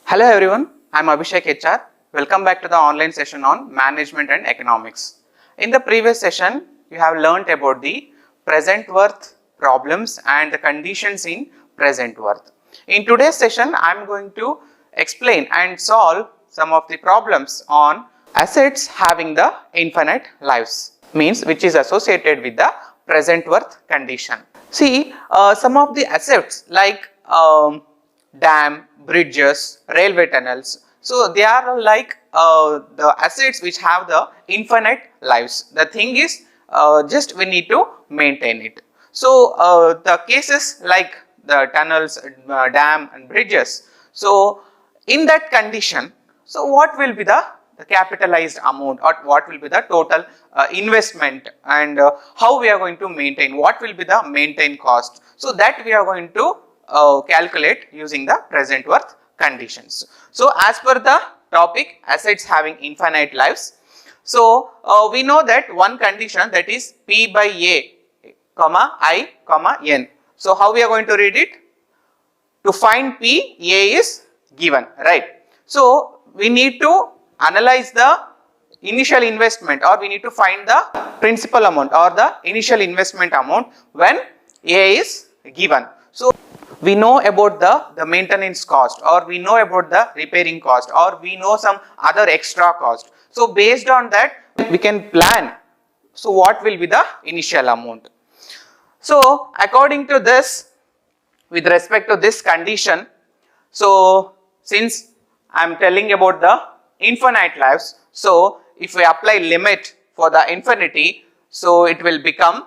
Hello everyone, I am Abhishek HR. Welcome back to the online session on Management and Economics. In the previous session, you have learnt about the present worth problems and the conditions in present worth. In today's session, I am going to explain and solve some of the problems on assets having the infinite lives, means which is associated with the present worth condition. See, some of the assets like dam, bridges, railway tunnels. So they are like the assets which have the infinite lives. The thing is just we need to maintain it. So the cases like the tunnels, dam and bridges. So in that condition, so what will be the capitalized amount or what will be the total investment and how we are going to maintain, what will be the maintain cost. So that we are going to calculate using the present worth conditions. So as per the topic assets having infinite lives, so we know that one condition, that is P by A comma I comma N. So how we are going to read it? To find P, A is given, right? So we need to analyze the initial investment, or we need to find the principal amount or the initial investment amount when A is given. So we know about the maintenance cost, or we know about the repairing cost, or we know some other extra cost. So based on that we can plan, so what will be the initial amount. So according to this, with respect to this condition, so since I am telling about the infinite lives, so if we apply limit for the infinity, so it will become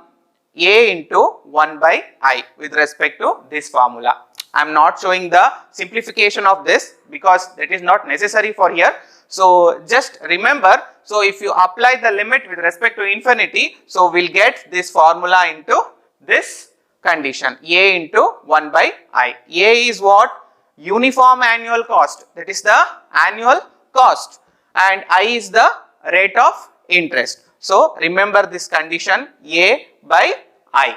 A into 1 by I with respect to this formula. I am not showing the simplification of this because that is not necessary for here. So just remember, so if you apply the limit with respect to infinity, so we will get this formula into this condition, A into 1 by I. A is what? Uniform annual cost, that is the annual cost, and I is the rate of interest. So remember this condition, A by I.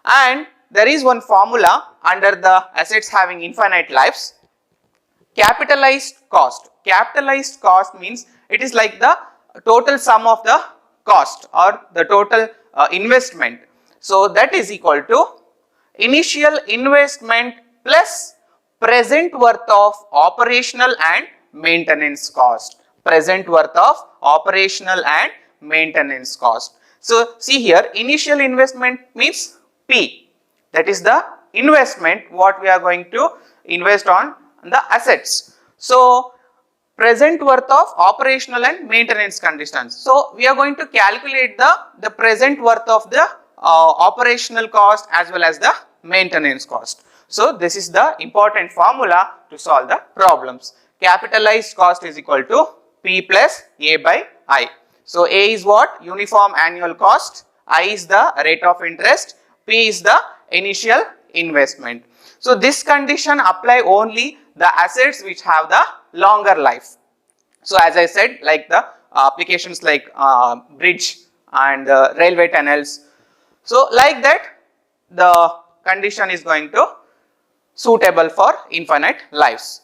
And there is one formula under the assets having infinite lives, capitalized cost. Capitalized cost means it is like the total sum of the cost or the total investment. So that is equal to initial investment plus present worth of operational and maintenance cost. Present worth of operational and maintenance cost. So see here, initial investment means P, that is the investment what we are going to invest on the assets. So present worth of operational and maintenance conditions. So we are going to calculate the present worth of the operational cost as well as the maintenance cost. So this is the important formula to solve the problems. Capitalized cost is equal to P plus A by I. So A is what? Uniform annual cost, I is the rate of interest, P is the initial investment. So this condition apply only the assets which have the longer life. So as I said, like the applications like bridge and railway tunnels. So like that the condition is going to suitable for infinite lives.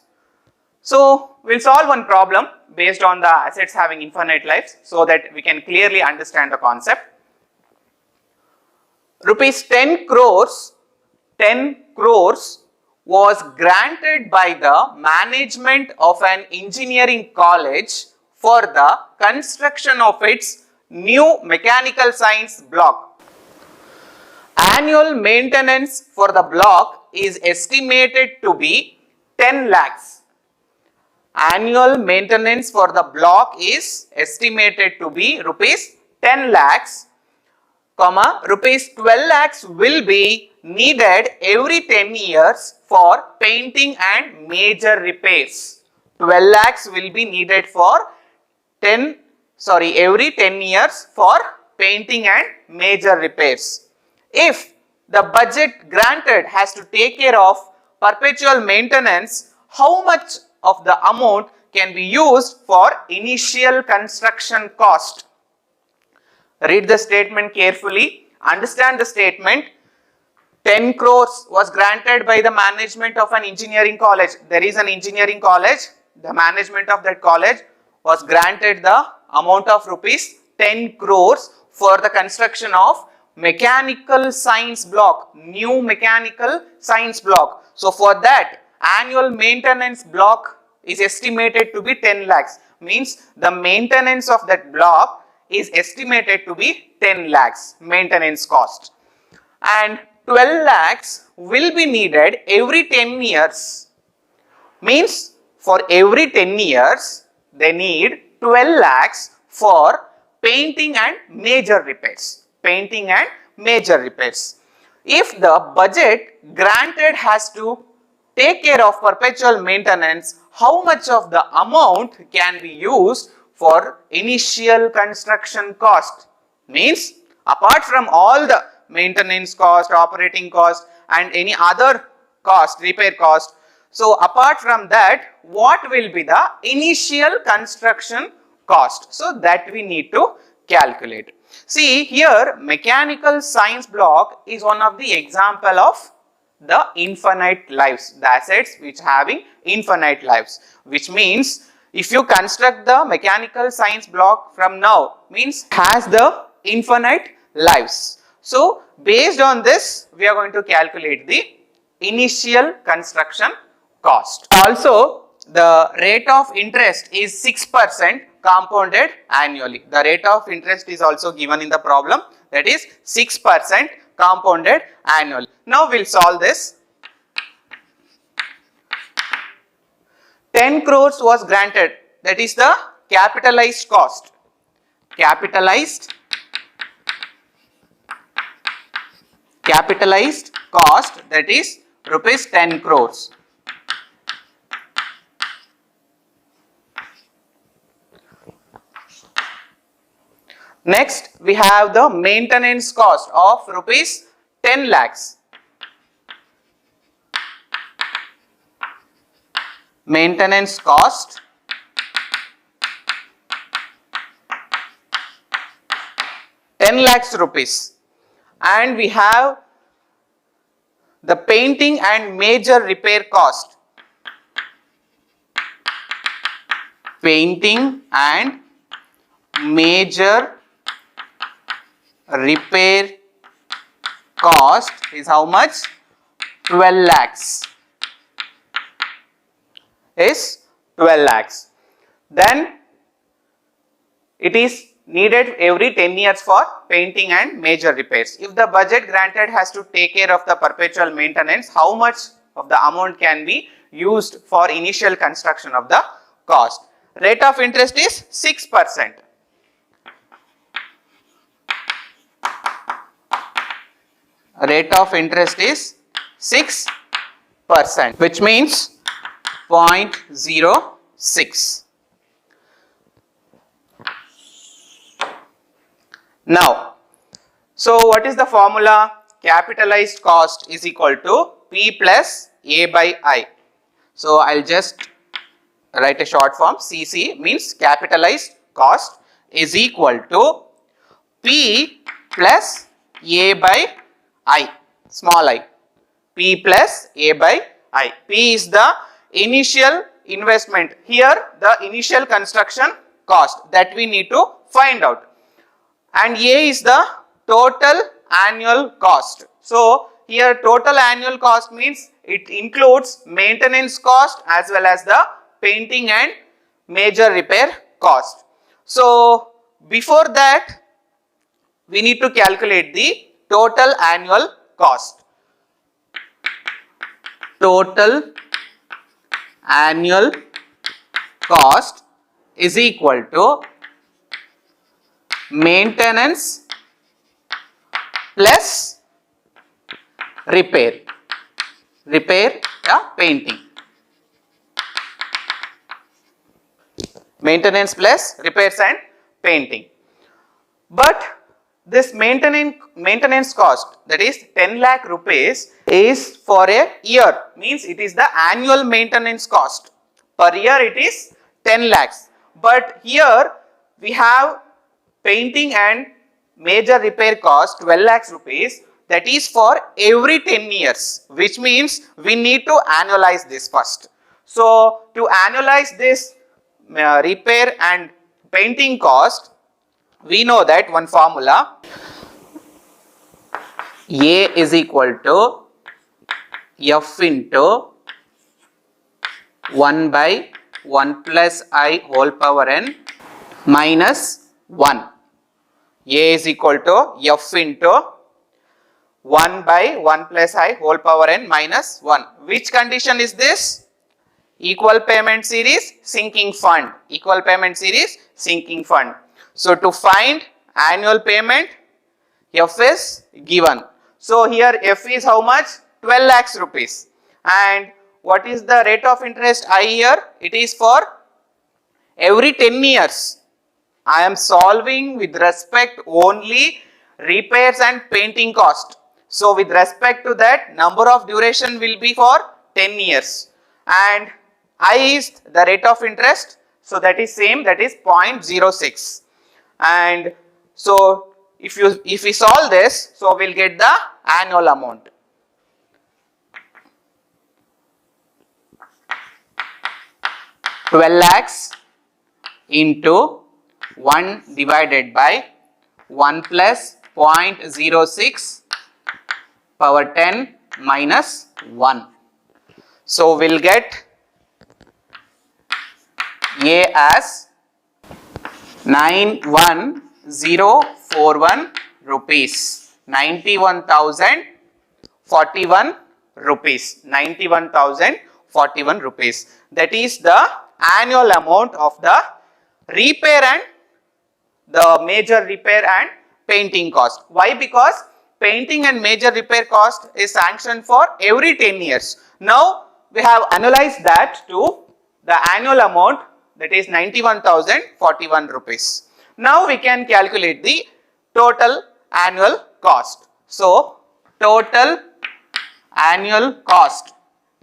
So we will solve one problem based on the assets having infinite lives so that we can clearly understand the concept. Rupees 10 crores was granted by the management of an engineering college for the construction of its new mechanical science block. Annual maintenance for the block is estimated to be 10 lakhs. Annual maintenance for the block is estimated to be rupees 10 lakhs, comma, rupees 12 lakhs will be needed every 10 years for painting and major repairs. 12 lakhs will be needed for every 10 years for painting and major repairs. If the budget granted has to take care of perpetual maintenance, how much of the amount can be used for initial construction cost? Read the statement carefully, understand the statement. 10 crores was granted by the management of an engineering college. There is an engineering college. The management of that college was granted the amount of rupees 10 crores for the construction of mechanical science block, new mechanical science block. So for that, annual maintenance block is estimated to be 10 lakhs. Means the maintenance of that block is estimated to be 10 lakhs maintenance cost. And 12 lakhs will be needed every 10 years. Means for every 10 years, they need 12 lakhs for painting and major repairs. Painting and major repairs. If the budget granted has to take care of perpetual maintenance, how much of the amount can be used for initial construction cost? Means apart from all the maintenance cost, operating cost and any other cost, repair cost. So apart from that, what will be the initial construction cost? So that we need to calculate. See here, mechanical science block is one of the example of the infinite lives, the assets which having infinite lives, which means if you construct the mechanical science block from now, means has the infinite lives. So based on this, we are going to calculate the initial construction cost. Also, the rate of interest is 6% compounded annually. The rate of interest is also given in the problem, that is 6% compounded annually. Now we will solve this. 10 crores was granted, that is the capitalized cost. Capitalized cost, that is rupees 10 crores. Next, we have the maintenance cost of rupees 10 lakhs. Maintenance cost ₹10 lakhs. And we have the painting and major repair cost. Painting and major repair cost is how much? 12 lakhs. Is 12 lakhs. Then it is needed every 10 years for painting and major repairs. If the budget granted has to take care of the perpetual maintenance, how much of the amount can be used for initial construction of the cost? Rate of interest is 6%. Rate of interest is 6%, which means 0.06. Now, so what is the formula? Capitalized cost is equal to P plus A by I. So I'll just write a short form. CC means capitalized cost is equal to P plus A by I, small I. P plus A by I. P is the initial investment. Here the initial construction cost that we need to find out. And A is the total annual cost. So here total annual cost means it includes maintenance cost as well as the painting and major repair cost. So before that we need to calculate the total annual cost. Total annual cost is equal to maintenance plus repair, painting. Maintenance plus repairs and painting. But this maintenance cost, that is 10 lakh rupees, is for a year, means it is the annual maintenance cost. Per year it is 10 lakhs. But here we have painting and major repair cost 12 lakhs rupees. that is for every 10 years, which means we need to annualize this first. So to annualize this repair and painting cost, we know that one formula, A is equal to F into 1 by 1 plus I whole power n minus 1. A is equal to F into 1 by 1 plus I whole power n minus 1. Which condition is this? Equal payment series sinking fund. Equal payment series sinking fund. So to find annual payment, F is given. So here F is how much? 12 lakhs rupees. And what is the rate of interest I here? It is for every 10 years. I am solving with respect only repairs and painting cost. So with respect to that, number of duration will be for 10 years. And I is the rate of interest. So that is same, that is 0.06. And so if we solve this, so we'll get the annual amount. $12 lakhs into 1 divided by 1 plus 0.06 power 10 minus 1. So we'll get A as 91,041 rupees, 91,041 rupees, 91,041 rupees. That is the annual amount of the repair and the major repair and painting cost. Why? Because painting and major repair cost is sanctioned for every 10 years. Now we have analyzed that to the annual amount, that is 91,041 rupees. Now we can calculate the total annual cost. So total annual cost,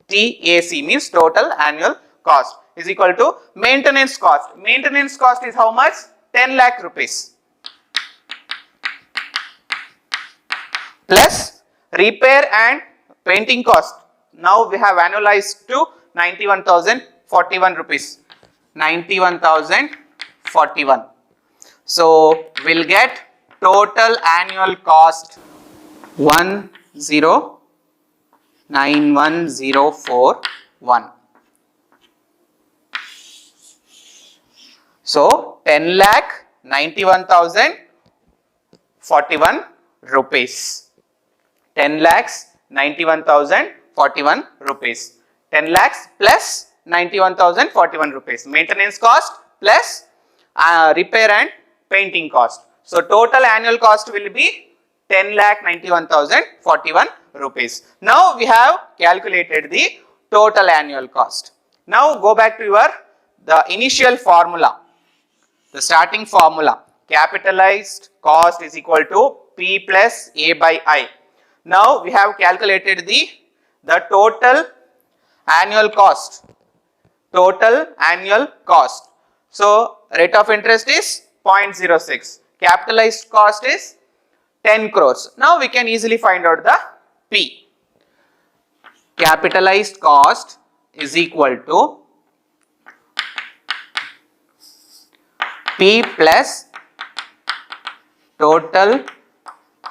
TAC means total annual cost, is equal to maintenance cost. Maintenance cost is how much? 10 lakh rupees plus repair and painting cost. Now we have analyzed to 91,041 rupees. 91,041. So we'll get total annual cost 1091,041. So 10 lakh 91,041 rupees. 10 lakhs 91,041 rupees. 10 lakhs plus 91,041 rupees. Maintenance cost plus repair and painting cost. So total annual cost will be 10,91,041 rupees. Now we have calculated the total annual cost. Now go back to the initial formula, the starting formula. Capitalized cost is equal to P plus A by I. Now we have calculated the total annual cost. Total annual cost. So rate of interest is 0.06. Capitalized cost is 10 crores. Now we can easily find out the P. Capitalized cost is equal to P plus total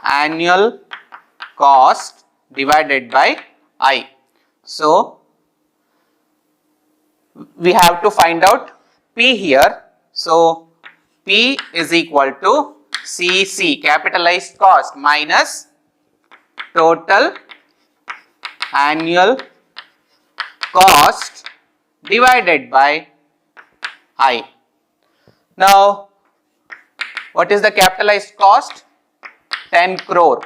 annual cost divided by I. So we have to find out P here. So P is equal to CC, capitalized cost, minus total annual cost divided by I. Now what is the capitalized cost? 10 crore.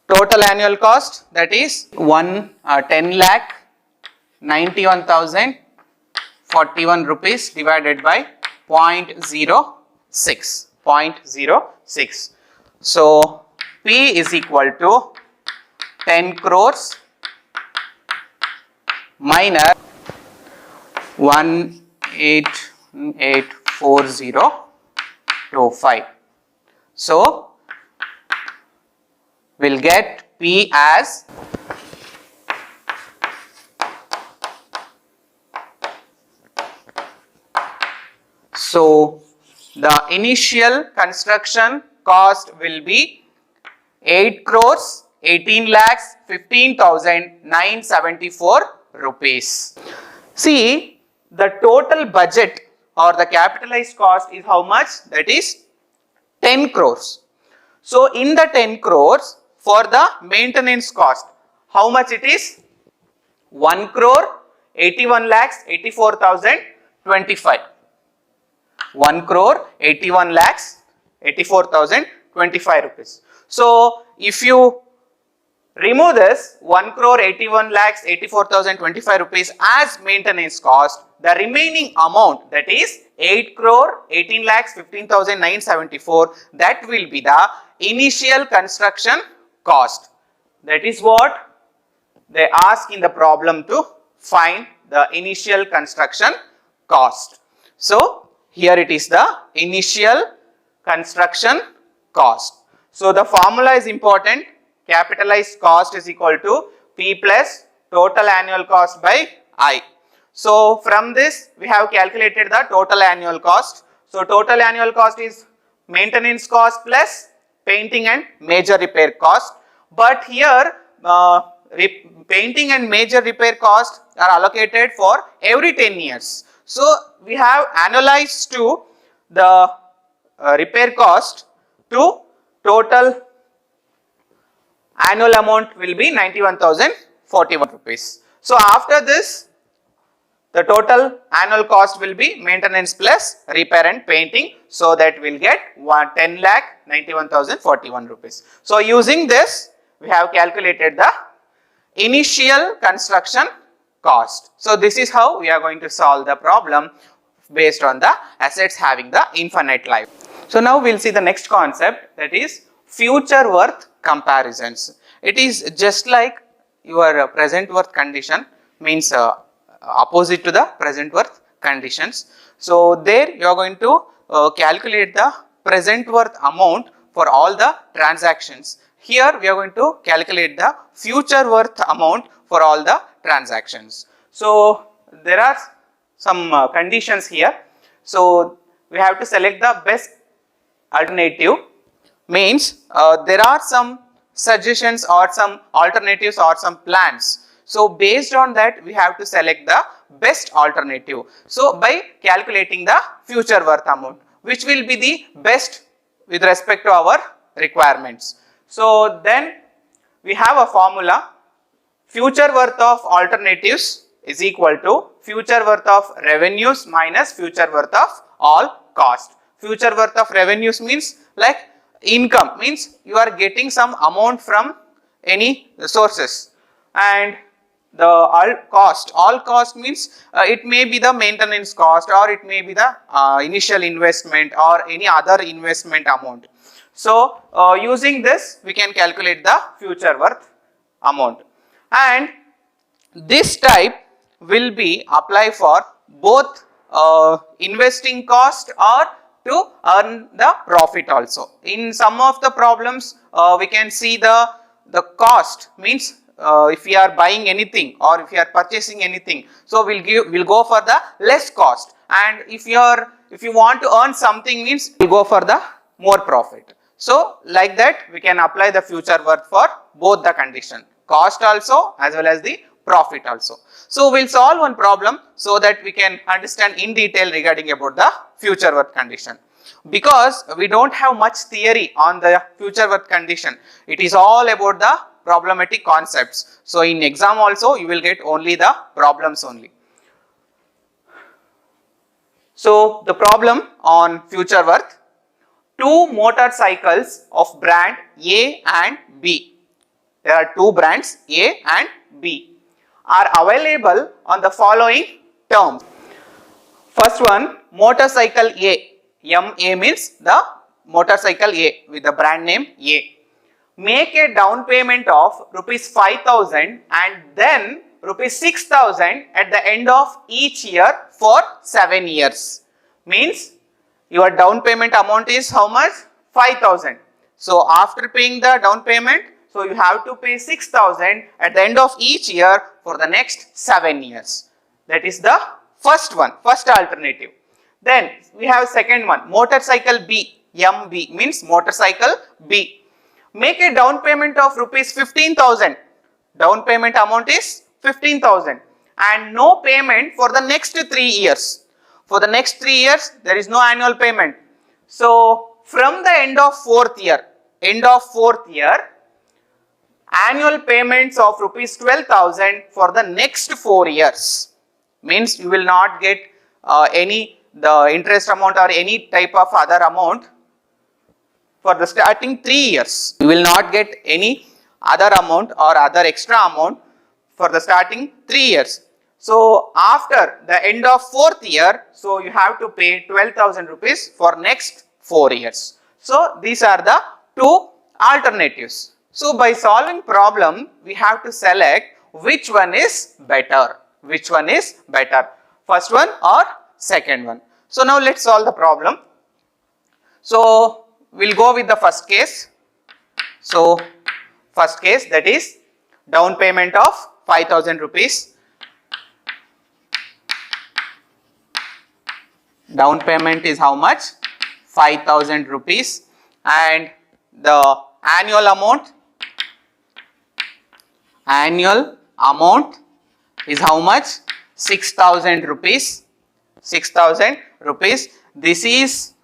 Total annual cost, that is 10 lakh 91,041 rupees divided by 0.06. 0.06. So P is equal to 10 crores minus 18,84025. So we'll get P as so the initial construction cost will be 8 crores 18 lakhs 15,974 rupees. See, the total budget or the capitalized cost is how much? That is 10 crores. So in the 10 crores for the maintenance cost, how much it is? 1 crore 81 lakhs 84,025. 1 crore 81 lakhs 84,025 rupees. So if you remove this 1 crore 81 lakhs 84,025 rupees as maintenance cost, the remaining amount, that is 8 crore 18 lakhs 15,974, that will be the initial construction cost. That is what they ask in the problem, to find the initial construction cost. So here it is the initial construction cost. So the formula is important. Capitalized cost is equal to P plus total annual cost by I. So from this we have calculated the total annual cost. So total annual cost is maintenance cost plus painting and major repair cost. But here painting and major repair cost are allocated for every 10 years. So we have analyzed to the repair cost to total annual amount will be 91,041 rupees. So after this, the total annual cost will be maintenance plus repair and painting. So that will get 10 lakh 91,041 rupees. So using this, we have calculated the initial construction cost. So this is how we are going to solve the problem based on the assets having the infinite life. So now we will see the next concept, that is future worth comparisons. It is just like your present worth condition, means opposite to the present worth conditions. So there you are going to calculate the present worth amount for all the transactions. Here we are going to calculate the future worth amount for all the transactions. So there are some conditions here. So we have to select the best alternative, means there are some suggestions or some alternatives or some plans. So based on that we have to select the best alternative. So by calculating the future worth amount, which will be the best with respect to our requirements. So then we have a formula, future worth of alternatives is equal to future worth of revenues minus future worth of all cost. Future worth of revenues means like income, means you are getting some amount from any sources, and the all cost means it may be the maintenance cost, or it may be the initial investment or any other investment amount. So using this we can calculate the future worth amount, and this type will be applied for both investing cost or to earn the profit also. In some of the problems we can see the cost, means if we are buying anything or if we are purchasing anything, so we'll go for the less cost, and if you want to earn something, means you go for the more profit. So like that we can apply the future worth for both the condition, cost also as well as the profit also. So we'll solve one problem so that we can understand in detail regarding about the future worth condition. Because we don't have much theory on the future worth condition, it is all about the problematic concepts. So in exam also you will get only the problems only. So the problem on future worth, two motorcycles of brand A and B, there are two brands A and B, are available on the following terms. First one, motorcycle A, MA means the motorcycle A with the brand name A. Make a down payment of rupees 5,000 and then rupees 6,000 at the end of each year for 7 years. Means your down payment amount is how much? 5,000. So after paying the down payment, so you have to pay 6,000 at the end of each year for the next 7 years. That is the first one, first alternative. Then we have second one, motorcycle B, MB means motorcycle B. Make a down payment of rupees 15,000. Down payment amount is 15,000 and no payment for the next 3 years. For the next 3 years, there is no annual payment. So from the end of fourth year, annual payments of rupees 12,000 for the next 4 years. Means you will not get the interest amount or any type of other amount for the starting 3 years. You will not get any other amount or other extra amount for the starting 3 years. So after the end of fourth year, so you have to pay 12,000 rupees for next 4 years. So these are the two alternatives. So by solving problem, we have to select which one is better. Which one is better? First one or second one. So now let's solve the problem. So we'll go with the first case. So first case, that is down payment of 5,000 rupees. Down payment is how much? 5,000 rupees and the annual amount is how much? 6,000 rupees. 6,000 rupees. This is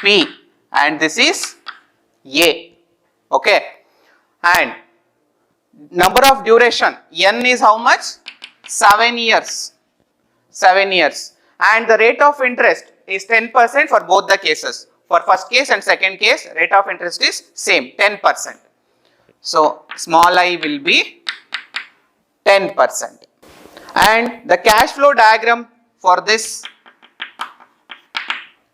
P and this is A. Okay. And number of duration, N is how much? 7 years. 7 years. And the rate of interest is 10% for both the cases. For first case and second case, rate of interest is same, 10%. So small I will be 10%. And the cash flow diagram for this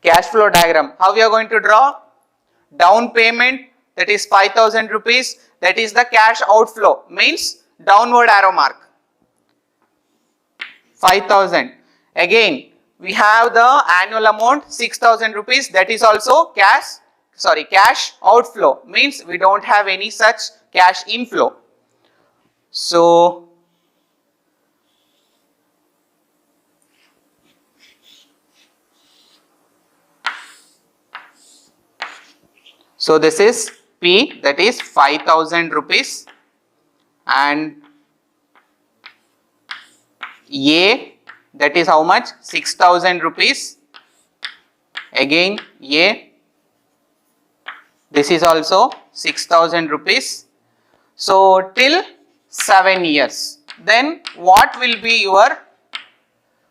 cash flow diagram, how we are going to draw? Down payment, that is 5,000 rupees, that is the cash outflow, means downward arrow mark. 5,000. Again, we have the annual amount 6,000 rupees, that is also cash outflow, means we don't have any such cash inflow. So this is P, that is 5,000 rupees, and A, that is how much? 6,000 rupees. Again A, this is also 6,000 rupees. So till 7 years. Then what will be your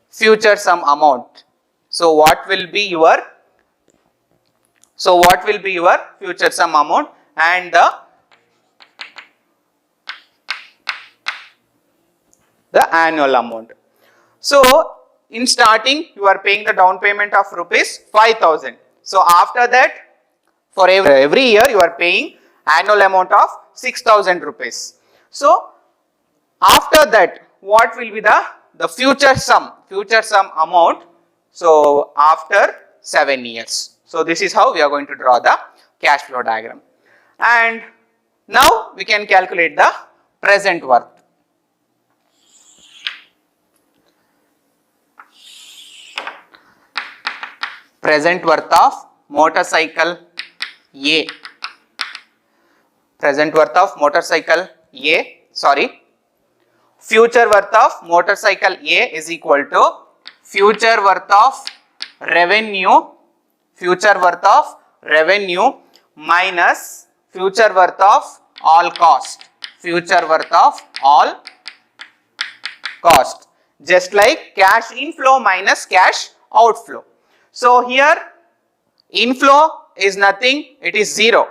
future sum amount? So what will be your future sum amount and the annual amount? So in starting you are paying the down payment of rupees 5,000. So after that, for every year you are paying annual amount of 6,000 rupees. So after that, what will be the future sum amount? So after 7 years. So this is how we are going to draw the cash flow diagram. And now we can calculate the present worth. Present worth of motorcycle A. Present worth of motorcycle A, future worth of motorcycle A is equal to future worth of revenue minus future worth of all cost. Just like cash inflow minus cash outflow. So here inflow is nothing, it is 0.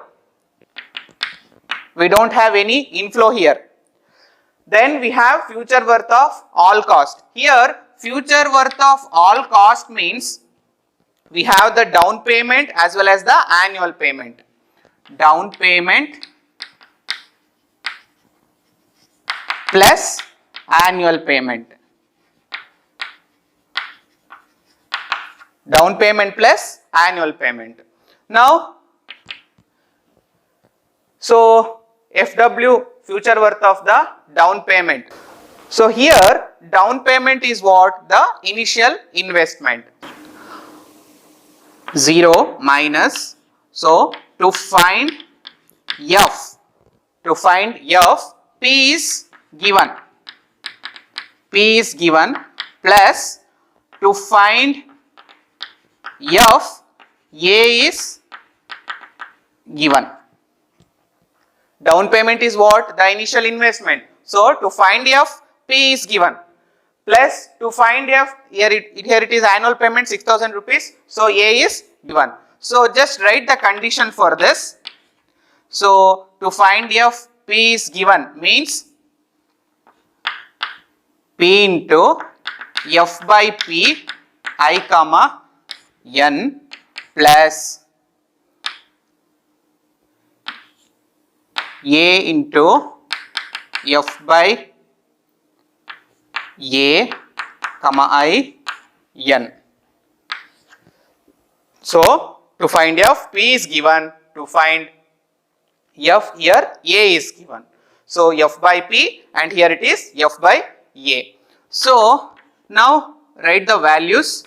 We don't have any inflow here. Then we have future worth of all cost. Here future worth of all cost means we have the down payment as well as the annual payment. Down payment plus annual payment. Down payment plus annual payment. Now So FW, future worth of the down payment. So here down payment is what? The initial investment. 0 minus, so to find F, P is given, plus to find F, A is given. Down payment is what? The initial investment. So to find F, P is given, plus to find F, here it is annual payment 6,000 rupees. So A is given. So just write the condition for this. So to find F, P is given means P into F by P I comma N plus A into F by A comma I N. So to find F, P is given. To find F, here A is given. So F by P, and here it is F by A. So now write the values.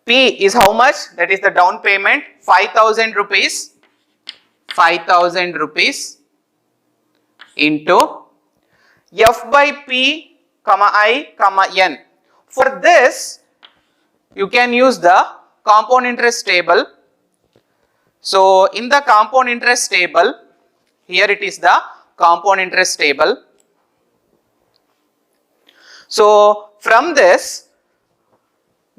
P is how much? That is the down payment, 5,000 rupees. 5,000 rupees into F by P comma I comma N. For this you can use the compound interest table. So in the compound interest table, here it is the compound interest table. So from this,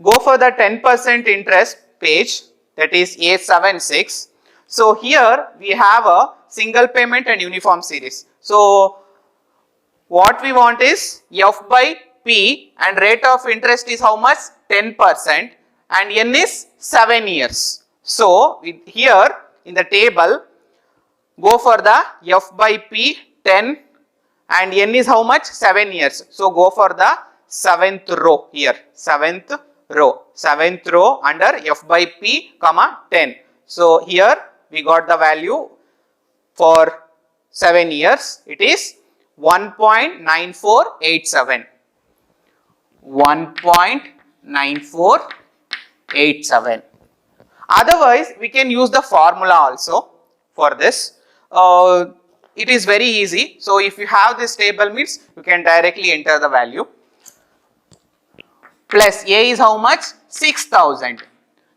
go for the 10% interest page, that is A76. So here we have a single payment and uniform series. So what we want is F by P, and rate of interest is how much? 10%, and N is 7 years. So here in the table, go for the F by P 10 and N is how much? 7 years. So go for the 7th row here, 7th row under F by P comma 10. So here we got the value for 7 years, it is 1.9487. 1.9487. Otherwise, we can use the formula also for this. It is very easy. So if you have this table means you can directly enter the value. Plus A is how much? 6,000.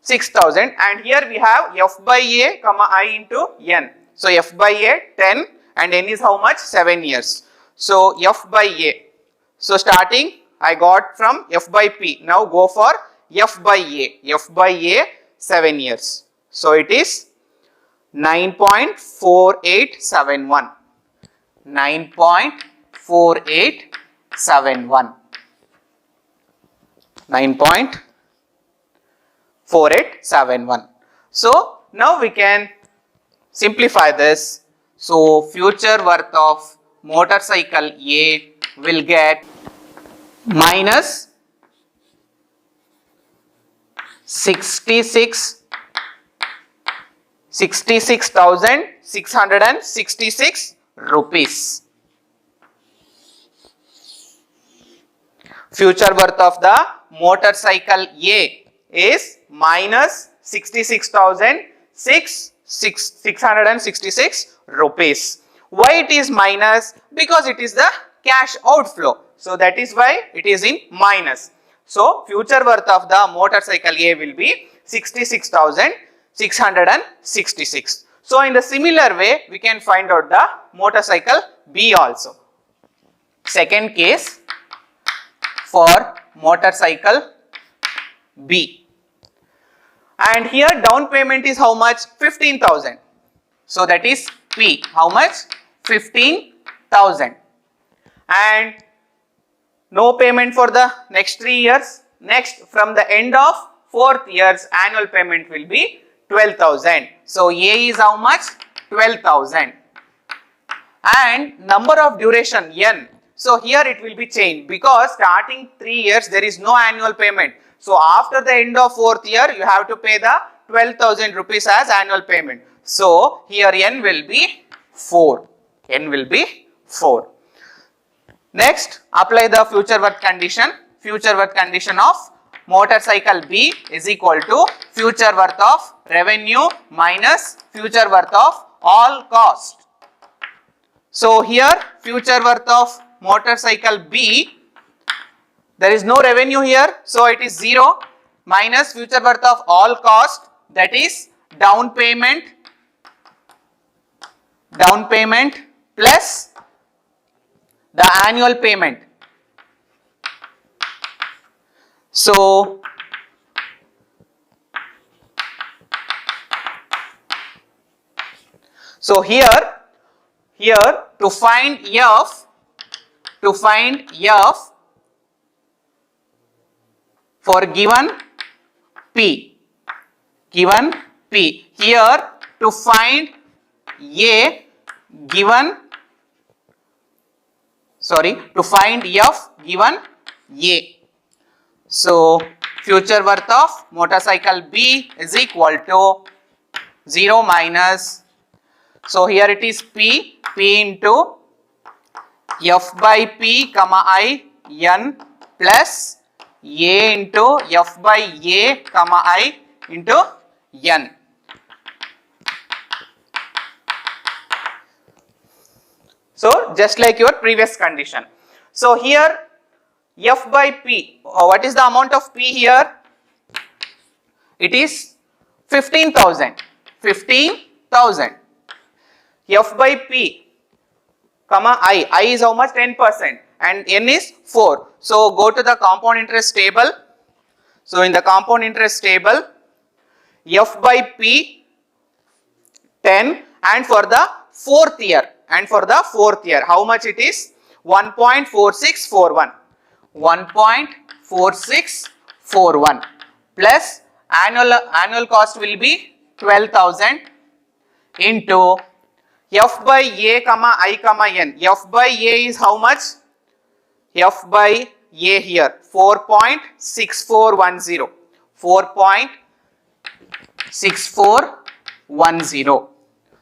6,000, and here we have F by A comma I into N. So F by A 10 and N is how much? 7 years. So F by A. So starting I got from F by P. Now go for F by A. F by A 7 years. So it is 9.4871. 9.4871. 9.4871. So now we can simplify this. So future worth of motorcycle A will get minus 66,666 rupees. Future worth of the motorcycle A is minus 66,666 rupees. Why it is minus? Because it is the cash outflow. So that is why it is in minus. So future worth of the motorcycle A will be 66,666. So in the similar way, we can find out the motorcycle B also. Second case for motorcycle B. And here down payment is how much? 15,000. So that is P. How much? 15,000. And no payment for the next 3 years. Next, from the end of 4th year's annual payment will be 12,000. So A is how much? 12,000. And number of duration N. So here it will be changed because starting 3 years there is no annual payment. So after the end of 4th year you have to pay the 12,000 rupees as annual payment. So here n will be 4. N will be 4. Next, apply the future worth condition. Future worth condition of motorcycle B is equal to future worth of revenue minus future worth of all cost. So here future worth of motorcycle B, there is no revenue here, so it is 0, minus future worth of all cost, that is down payment plus the annual payment. So here to find F for given P, here to find A to find F given A. So future worth of motorcycle B is equal to 0 minus, so here it is P into F by P comma I N plus A into F by A comma I into N. So just like your previous condition. So here F by P, what is the amount of P here? It is 15,000. F by P comma I is how much? 10% and N is 4. So go to the compound interest table. So in the compound interest table, F by P 10, and for the fourth year, how much it is? 1.4641. 1.4641 plus annual cost will be 12,000 into F by A comma I comma N. F by A is how much? F by A here 4.6410. 4.6410.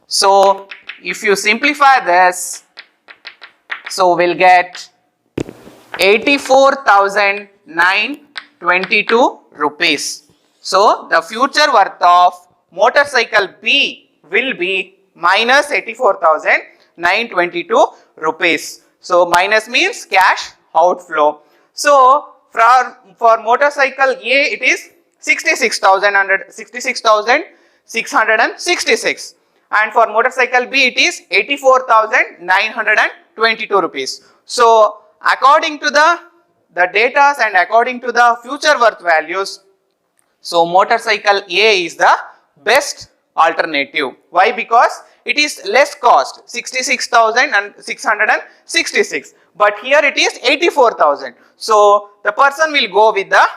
So if you simplify this, so we'll get 84,922 rupees. So the future worth of motorcycle B will be minus 84,922 rupees. So minus means cash outflow. So for motorcycle A it is 66,666, and for motorcycle B it is 84,922 rupees. So according to the data and according to the future worth values, so motorcycle A is the best alternative. Why? Because it is less cost, 66,666, but here it is 84,000. So the person will go with the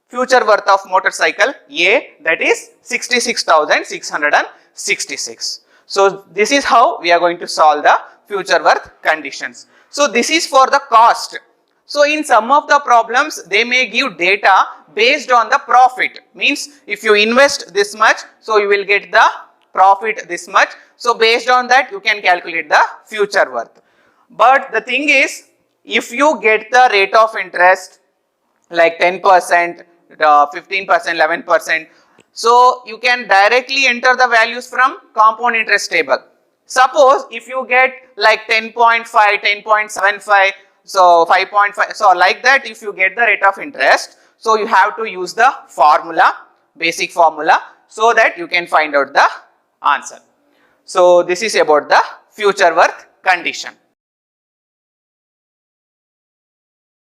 future worth of motorcycle A, that is 66,666. So this is how we are going to solve the future worth conditions. So this is for the cost. So in some of the problems they may give data based on the profit. Means if you invest this much, so you will get the profit this much. So based on that you can calculate the future worth. But the thing is, if you get the rate of interest like 10%, 15%, 11%, so you can directly enter the values from compound interest table. Suppose if you get like 10.5, 10.75, so 5.5, so like that if you get the rate of interest, so you have to use the formula, basic formula, so that you can find out the answer. So this is about the future worth condition.